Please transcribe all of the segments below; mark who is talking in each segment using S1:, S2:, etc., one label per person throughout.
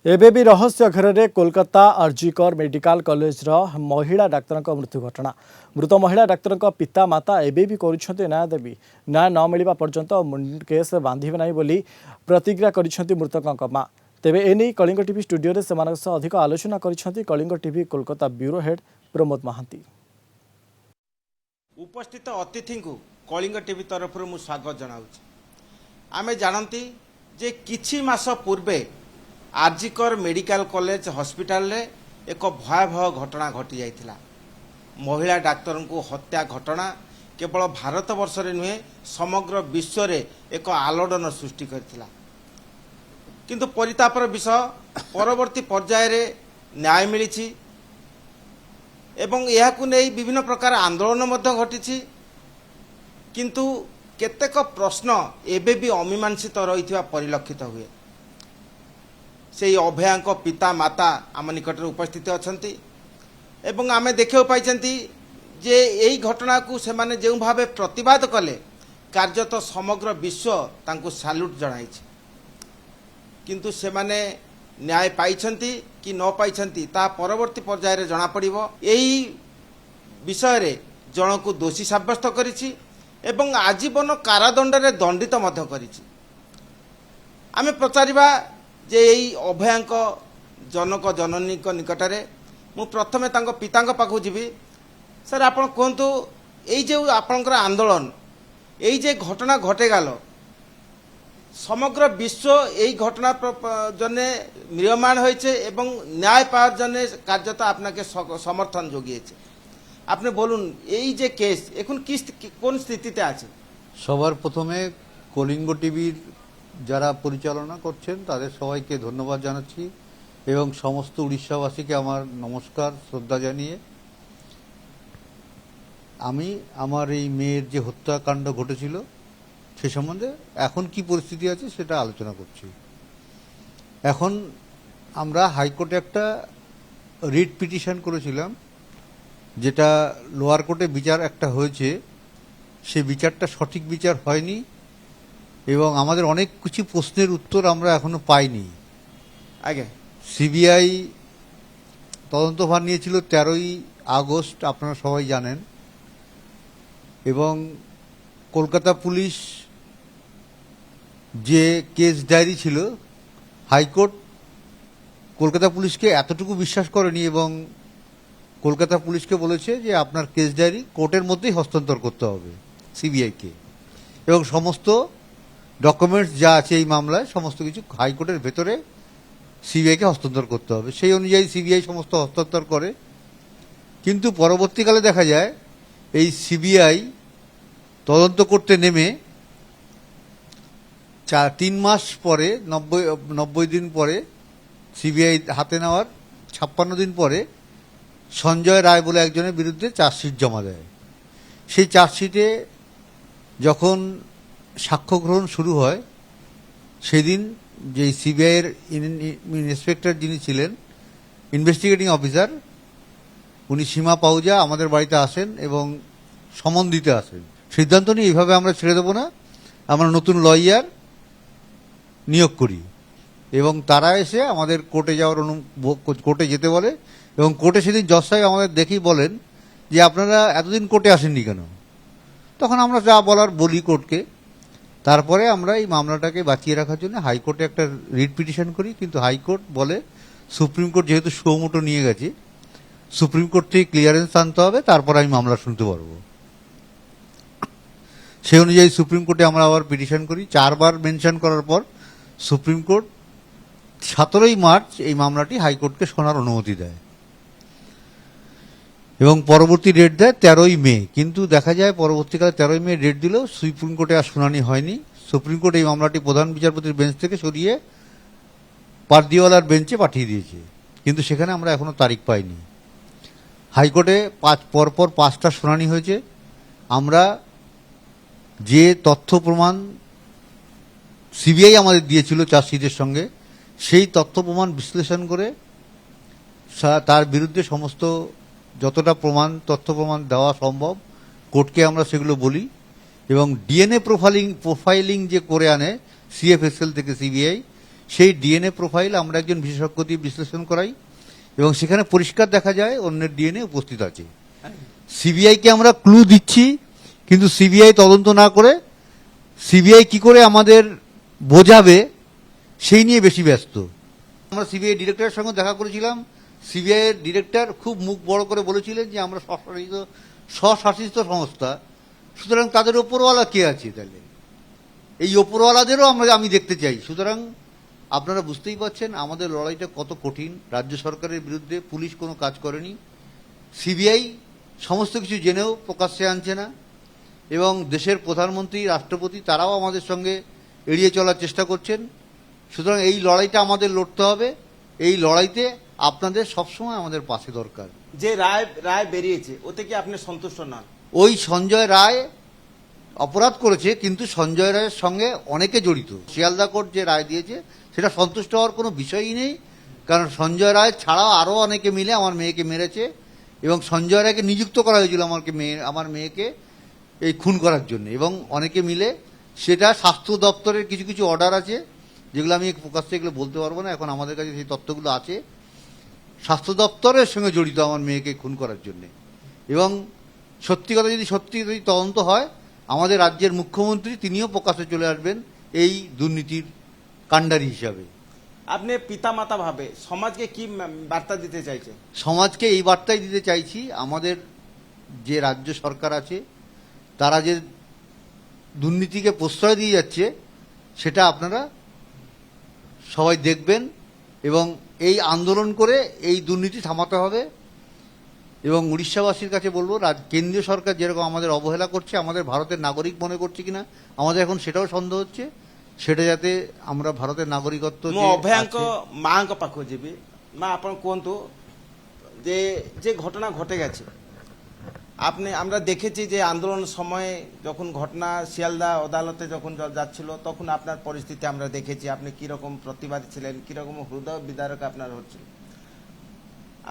S1: एबे भी रहस्य घर में कोलकाता आरजीकर मेडिकल कॉलेज महिला डाक्तर मृत्यु घटना मृत महिला डाक्तर पिता माता एबे भी करुछन्ति न्याय देवी न्याय न मिलवा पर्यंत केस बांधिबे नाही बोली प्रतिक्रिया करिसेंति मृतकक मां। तेबे एने कलिंग टीवी स्टूडियो रे सेमानक सह अधिक आलोचना करिसेंति Kalinga TV Kolkata bureau head Pramod Mohanty.
S2: उपस्थित अतिथि को कलिंग टीवी तरफ मु स्वागत जनाऊँ। आमे जानती जे किछि मास पूर्वे आरजीकर मेडिकल कॉलेज हॉस्पिटल रे एक भयावह घटना घटी जाइथिला। महिला डाक्तर को हत्या घटना केवल भारत वर्ष रे नुहे समग्र विश्व रे एक आलोड़न सृष्टि करथिला। किंतु परितापर विषय परवर्ती पर्याय रे न्याय मिलिछि एवं यहाकु नै विभिन्न प्रकार आंदोलन मध्य घटिछि। किंतु केतेक प्रश्न एबे भी अमीमांसित रहिथिबा परिलक्षित हुए। से अभयांक पिता माता आम निकट उपस्थित अछंती एवं आमे देखियो पाइछंती जे एई घटना को से माने जेउ भावे प्रतिवाद कले कार्यत समग्र विश्व तांको सैल्यूट जणाइछि। किंतु से माने न्याय पाइछंती कि न पाइछंती ता परवर्ती पर्याय रे जणा पड़िबो। एई विषय रे जणको दोषी साब्यस्त करिछि एवं आजीवन कारादंड रे दंडित मध्य करिछि। आमे पचारिबा जे यही अभयांक जनक जननी निकट में मु प्रथमे तांको पितांक पाखु जीवी। सर आपण कहतु यही जो आपणकर आंदोलन यही जे घटना घटेगाल समग्र विश्व यही घटना जने म्रियमाण होइछे एवं न्याय पाওয়ার जने कार्यता आपनाके समर्थन जोगिয়েছে। আপনি বলুন এই যে কেস এখন কি কোন স্থিতিতে আছে?
S3: সবার প্রথমে কলিঙ্গ টিভির যারা পরিচালনা করছেন তাদের সবাইকে ধন্যবাদ জানাচ্ছি এবং সমস্ত উড়িষ্যাবাসীকে আমার নমস্কার শ্রদ্ধা জানিয়ে আমি আমার এই মেয়ের যে হত্যাকাণ্ড ঘটেছিল সে সম্বন্ধে এখন কি পরিস্থিতি আছে সেটা আলোচনা করছি। এখন আমরা হাইকোর্টে একটা রিট পিটিশন করেছিলাম, যেটা লোয়ার কোর্টে বিচার একটা হয়েছে, সে বিচারটা সঠিক বিচার হয়নি এবং আমাদের অনেক কিছু প্রশ্নের উত্তর আমরা এখনো পাইনি।
S2: আগে
S3: সিবিআই তদন্তভার নিয়েছিল 13ই আগস্ট, আপনারা সবাই জানেন, এবং কলকাতা পুলিশ যে কেস ডায়েরি ছিল হাইকোর্ট কলকাতা পুলিশকে এতটুকু বিশ্বাস করেনি এবং কলকাতা পুলিশকে বলেছে যে আপনার কেস ডায়েরি কোর্টের মধ্যেই হস্তান্তর করতে হবে সিবিআইকে এবং সমস্ত ডকুমেন্টস যা আছে এই মামলায় সমস্ত কিছু হাইকোর্টের ভেতরে সিবিআইকে হস্তান্তর করতে হবে। সেই অনুযায়ী সিবিআই সমস্ত হস্তান্তর করে। কিন্তু পরবর্তীকালে দেখা যায় এই সিবিআই তদন্ত করতে নেমে 3 মাস পরে 90 দিন পরে সিবিআই হাতে নেওয়ার 56 দিন পরে সঞ্জয় রায় বলে একজনের বিরুদ্ধে চার্জশিট জমা দেয়। সেই চার্জশিটে যখন সাক্ষ্য গ্রহণ শুরু হয় সেদিন যে সিবিআইয়ের ইন্সপেক্টর যিনি ছিলেন ইনভেস্টিগেটিং অফিসার উনি সীমা পাউজা আমাদের বাড়িতে আসেন এবং সমন দিতে আসেন। সিদ্ধান্ত নিয়ে এইভাবে আমরা ছেড়ে দেবো না, আমরা নতুন লয়ার নিয়োগ করি এবং তারা এসে আমাদের কোর্টে যাওয়ার কোর্টে যেতে বলে এবং কোর্টে সেদিন জজ সাহেব আমাদের দেখেই বলেন যে আপনারা এতদিন কোর্টে আসেননি কেন? তখন আমরা যা বলার বলি কোর্টকে। তারপরে আমরা এই মামলাটাকে বাঁচিয়ে রাখার জন্য হাইকোর্টে একটা রিট পিটিশন করি, কিন্তু হাইকোর্ট বলে সুপ্রিম কোর্ট যেহেতু সুমোটো নিয়ে গেছে সুপ্রিম কোর্ট থেকে ক্লিয়ারেন্স আনতে হবে, তারপর আমি মামলা শুনতে পারবো। সেই অনুযায়ী সুপ্রিম কোর্টে আমরা আবার পিটিশন করি। 4 বার মেনশন করার পর সুপ্রিম কোর্ট 17ই মার্চ এই মামলাটি হাইকোর্টকে শোনার অনুমতি দেয় এবং পরবর্তী ডেট দেয় 13ই মে। কিন্তু দেখা যায় পরবর্তীকালে 13ই মে ডেট দিলেও সুপ্রিম কোর্টে আর শুনানি হয়নি। সুপ্রিম কোর্ট এই মামলাটি প্রধান বিচারপতির বেঞ্চ থেকে সরিয়ে পারদিওয়ালার বেঞ্চে পাঠিয়ে দিয়েছে, কিন্তু সেখানে আমরা এখনো তারিখ পাইনি। হাইকোর্টে পরপর 5টা শুনানি হয়েছে। আমরা যে তথ্য প্রমাণ সিবিআই আমাদের দিয়েছিল চার্জশিটের সঙ্গে সেই তথ্য প্রমাণ বিশ্লেষণ করে তার বিরুদ্ধে সমস্ত যতটা তথ্য প্রমাণ দেওয়া সম্ভব কোর্টকে আমরা সেগুলো বলি এবং ডিএনএ প্রোফাইলিং যে করে আনে সিএফএসএল থেকে সিবিআই সেই ডিএনএ প্রোফাইল আমরা একজন বিশেষজ্ঞ দিয়ে বিশ্লেষণ করাই এবং সেখানে পরিষ্কার দেখা যায় অন্যের ডিএনএ উপস্থিত আছে। সিবিআইকে আমরা ক্লু দিচ্ছি, কিন্তু সিবিআই তদন্ত না করে সিবিআই কি করে আমাদের বোঝাবে সেই নিয়ে বেশি ব্যস্ত। আমরা সিবিআই ডিরেক্টরের সঙ্গে দেখা করেছিলাম। সিবিআই এর ডিরেক্টর খুব মুখ বড় করে বলেছিলেন যে আমরা স্বশাসিত সংস্থা, সুতরাং তাদের ওপরওয়ালা কে আছে, তাহলে এই ওপরওয়ালাদেরও আমি দেখতে চাই। সুতরাং আপনারা বুঝতেই পারছেন আমাদের লড়াইটা কত কঠিন। রাজ্য সরকারের বিরুদ্ধে পুলিশ কোনো কাজ করেনি, সিবিআই সমস্ত কিছু জেনেও প্রকাশ্যে আনছে না, এবং দেশের প্রধানমন্ত্রী, রাষ্ট্রপতি তারাও আমাদের সঙ্গে এড়িয়ে চলার চেষ্টা করছেন। সুতরাং এই লড়াইটা আমাদের লড়তে হবে। এই লড়াইতে আপনাদের সবসময় আমাদের পাশে দরকার।
S2: যে রায় বেরিয়েছে ওতে কি আপনি সন্তুষ্ট নন?
S3: ওই সঞ্জয় রায় অপরাধ করেছে, কিন্তু সঞ্জয় রায়ের সঙ্গে অনেকে জড়িত। শিয়ালদা কোর্ট যে রায় দিয়েছে সেটা সন্তুষ্ট হওয়ার কোনো বিষয়ই নেই, কারণ সঞ্জয় রায় ছাড়াও আরও অনেকে মিলে আমার মেয়েকে মেরেছে এবং সঞ্জয় রায়কে নিযুক্ত করা হয়েছিল আমার মেয়েকে এই খুন করার জন্য, এবং অনেকে মিলে। সেটা স্বাস্থ্য দপ্তরের কিছু কিছু অর্ডার আছে, যেগুলো আমি প্রকাশ্যে এগুলো বলতে পারবো না, এখন আমাদের কাছে সেই তথ্যগুলো আছে। স্বাস্থ্য দপ্তরের সঙ্গে জড়িত আমার মেয়েকে খুন করার জন্য। এবং সত্যি যদি তদন্ত হয়, আমাদের রাজ্যের মুখ্যমন্ত্রী তিনিও প্রকাশ্যে চলে আসবেন এই দুর্নীতির কাণ্ডারি হিসাবে।
S2: আপনি পিতামাতা ভাবে সমাজকে কি বার্তা দিতে চাইছেন?
S3: সমাজকে এই বার্তাই দিতে চাইছি, আমাদের যে রাজ্য সরকার আছে তারা যে দুর্নীতিকে প্রশ্রয় দিয়ে যাচ্ছে সেটা আপনারা সবাই দেখবেন, এবং এই আন্দোলন করে এই দুর্নীতি থামাতে হবে। এবং উড়িষ্যাবাসীর কাছে বলবো, কেন্দ্রীয় সরকার যেরকম আমাদের অবহেলা করছে, আমাদের ভারতের নাগরিক মনে করছে কিনা আমাদের এখন সেটাও সন্দেহ হচ্ছে। সেটা যাতে আমরা ভারতের নাগরিকত্ব
S2: অভয়াঙ্ক মাଙ୍କ পাখକୁ ଯିବି। মা ଆପଣ କୁହନ୍ତୁ যে ঘটনা ঘটে গেছে, আমরা দেখেছি যে আন্দোলন সময়ে যখন ঘটনা শিয়ালদা আদালতে যখন যাচ্ছিল তখন আপনার পরিস্থিতি আমরা দেখেছি, আপনি কিরকম প্রতিবাদ ছিলেন, কিরকম হৃদয় বিদারক আপনার হচ্ছিল।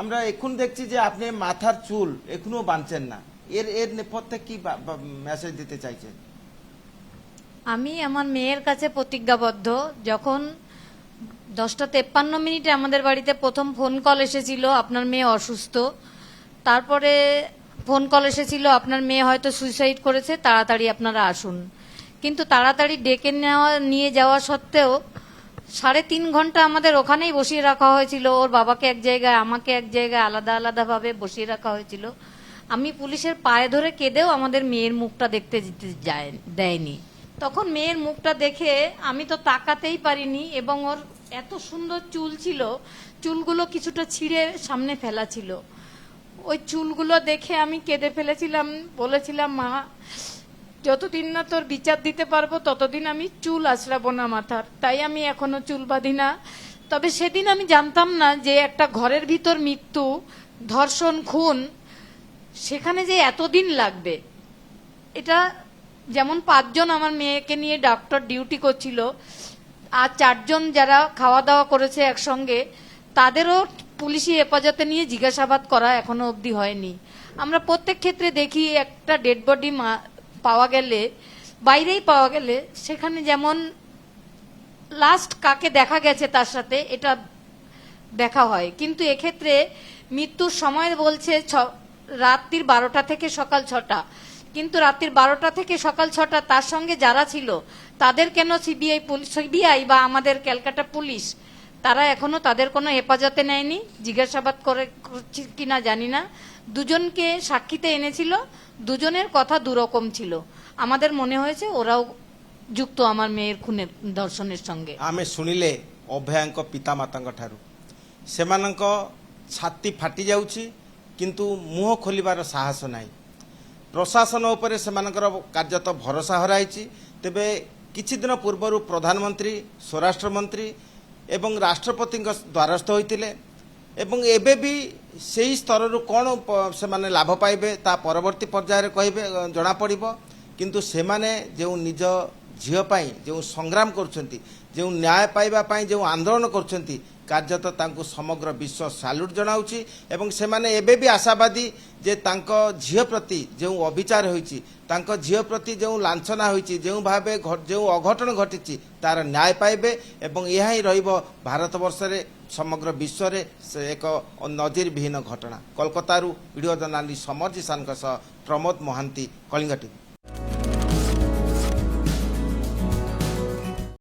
S2: আমরা এখন দেখছি যে আপনি মাথার চুল এখনো বাঁধছেন না, এর নেপথ্যে কি মেসেজ দিতে চাইছেন?
S4: আমি আমার মেয়ের কাছে প্রতিজ্ঞাবদ্ধ। যখন 10:53 আমাদের বাড়িতে প্রথম ফোন কল এসেছিল আপনার মেয়ে অসুস্থ, তারপরে ফোন কল এসেছিল আপনার মেয়ে হয়তো সুইসাইড করেছে, তাড়াতাড়ি আপনারা আসুন। কিন্তু তাড়াতাড়ি ডেকে নিয়ে যাওয়া সত্ত্বেও 3.5 ঘন্টা আমাদের ওখানেই বসিয়ে রাখা হয়েছিল। ওর বাবাকে এক জায়গায়, আমাকে এক জায়গায়, আলাদা আলাদাভাবে বসিয়ে রাখা হয়েছিল। আমি পুলিশের পায়ে ধরে কেঁদেও আমাদের মেয়ের মুখটা দেখতে দেয়নি। তখন মেয়ের মুখটা দেখে আমি তো তাকাতেই পারিনি, এবং ওর এত সুন্দর চুল ছিল, চুলগুলো কিছুটা ছিঁড়ে সামনে ফেলা ছিল। ওই চুলগুলো দেখে আমি কেঁদে ফেলেছিলাম, বলেছিলাম মা যতদিন না তোর বিচার দিতে পারবো ততদিন আমি চুল আঁচড়াবো না মাথার। তাই আমি এখনো চুল বাঁধি না। তবে সেদিন আমি জানতাম না যে একটা ঘরের ভিতর মৃত্যু, ধর্ষণ, খুন, সেখানে যে এতদিন লাগবে। এটা যেমন 5 জন আমার মেয়েকে নিয়ে ডাক্তার ডিউটি করছিল, আর 4 জন যারা খাওয়া দাওয়া করেছে একসঙ্গে, তাদেরও পুলিশি হেফাজতে নিয়ে জিজ্ঞাসাবাদ করা এখনো অবধি হয়নি। আমরা প্রত্যেক ক্ষেত্রে দেখি একটা ডেড বডি পাওয়া গেলে, বাইরেই পাওয়া গেলে, সেখানে যেমন লাস্ট কাকে দেখা গেছে তার সাথে এটা দেখা হয়, কিন্তু এক্ষেত্রে মৃত্যুর সময় বলছে রাত্রির 12টা থেকে সকাল 6টা, কিন্তু রাত্রির 12টা থেকে সকাল 6টা তার সঙ্গে যারা ছিল তাদের কেন সিবিআই বা আমাদের ক্যালকাটা পুলিশ তারা এখনো তাদের কোনো হেফাজতে নেয়নি? জিজ্ঞাসাবাদ করে কিনা জানি না। 2জনকে সাক্ষীতে এনেছিল, 2জনের কথা দুরকম ছিল। আমাদের মনে হয়েছে ওরাও যুক্ত আমার মেয়ের খুনের, ধর্ষণের সঙ্গে।
S2: আমি শুনিলে অভয়াঙ্ক পিতামাতাଙ୍କ ଠାରୁ ସେମାନଙ୍କ ଛାତି ଫାଟି ଯାଉଛି, କିନ୍ତୁ ମୁହଁ ଖୋଲିବାର ସାହସ ନାହିଁ। ପ୍ରଶାସନ ଉପରେ ସେମାନଙ୍କର କାର୍ଯ୍ୟତଃ ଭରସା ହରାଇଛି। ତେବେ କିଛି ଦିନ ପୂର୍ବରୁ ପ୍ରଧାନମନ୍ତ୍ରୀ, ସ୍ୱରାଷ୍ଟ୍ରମନ୍ତ୍ରୀ ଏବଂ ରାଷ୍ଟ୍ରପତିଙ୍କ ଦ୍ୱାରସ୍ଥ ହୋଇଥିଲେ, ଏବଂ ଏବେ ବି ସେହି ସ୍ତରରୁ କ'ଣ ସେମାନେ ଲାଭ ପାଇବେ ତା ପରବର୍ତ୍ତୀ ପର୍ଯ୍ୟାୟରେ କହିବେ, ଜଣାପଡ଼ିବ। କିନ୍ତୁ ସେମାନେ ଯେଉଁ ନିଜ ଝିଅ ପାଇଁ ଯେଉଁ ସଂଗ୍ରାମ କରୁଛନ୍ତି, ଯେଉଁ ନ୍ୟାୟ ପାଇବା ପାଇଁ ଯେଉଁ ଆନ୍ଦୋଳନ କରୁଛନ୍ତି କାର୍ଯ୍ୟତଃ ତାଙ୍କୁ ସମଗ୍ର ବିଶ୍ୱ ସାଲ୍ୟୁଟ୍ ଜଣାଉଛି ଏବଂ ସେମାନେ ଏବେ ବି ଆଶାବାଦୀ ଯେ ତାଙ୍କ ଝିଅ ପ୍ରତି ଯେଉଁ ଅବିଚାର ହୋଇଛି ତାଙ୍କ ଝିଅ ପ୍ରତି ଯେଉଁ ଲାଞ୍ଛନା ହୋଇଛି ଯେଉଁ ଭାବେ ଯେଉଁ ଅଘଟଣ ଘଟିଛି ତାର ନ୍ୟାୟ ପାଇବେ ଏବଂ ଏହା ହିଁ ରହିବ ଭାରତବର୍ଷରେ ସମଗ୍ର ବିଶ୍ୱରେ ସେ ଏକ ନଜିରବିହୀନ ଘଟଣା। କୋଲକାତାରୁ ଭିଡ଼ିଓ ଜର୍ଣ୍ଣାଲିଷ୍ଟ ସମର ଜିସାନଙ୍କ ସହ ପ୍ରମୋଦ ମହାନ୍ତି, କଳିଙ୍ଗ ଟିଭି।